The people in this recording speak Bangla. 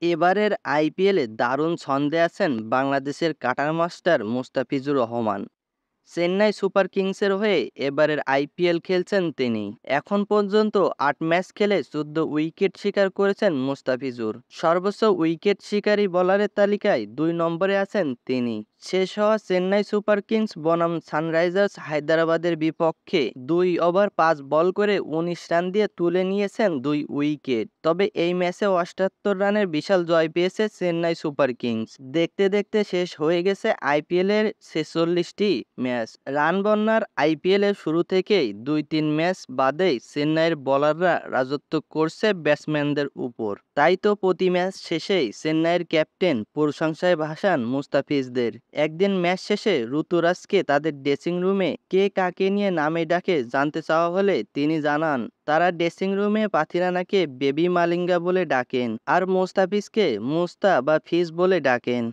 এবারের আইপিএলে দারুণ ছন্দে আছেন বাংলাদেশের cutter master Mustafizur Rahman. Chennai super কিংসের হয়ে এবারের আইপিএল খেলছেন তিনি। এখন পর্যন্ত ৮ ম্যাচ খেলে ১৪ উইকেট শিকার করেছেন মুস্তাফিজুর। সর্বোচ্চ উইকেট শিকারী বোলারের তালিকায় ২ নম্বরে আছেন তিনি। শেষ হওয়া চেন্নাই সুপার কিংস বনাম সানরাইজার্স হায়দ্রাবাদের বিপক্ষে ২ ওভার ৫ বল করে ১৯ রান দিয়ে তুলে নিয়েছেন ২ উইকেট। তবে এই ম্যাচে ৭৮ রানের বিশাল জয় পেয়েছে চেন্নাই সুপার কিংস। দেখতে দেখতে শেষ হয়ে গেছে আইপিএলের ৪৬টি ম্যাচ। রান বন্যার আইপিএলের শুরু থেকেই ২-৩ ম্যাচ বাদেই চেন্নাইয়ের বোলাররা রাজত্ব করছে ব্যাটসম্যানদের উপর। তাই তো প্রতি ম্যাচ শেষেই চেন্নাইয়ের ক্যাপ্টেন প্রশংসায় ভাসান মুস্তাফিজদের। একদিন ম্যাচ শেষে ঋতুরাজকে তাদের ড্রেসিং রুমে কে কাকে নিয়ে নামে ডাকে জানতে চাওয়া হলে তিনি জানান, তারা ড্রেসিং রুমে পাথিরানাকে বেবি মালিঙ্গা বলে ডাকেন আর মুস্তাফিজকে মুস্তা বা ফিজ বলে ডাকেন।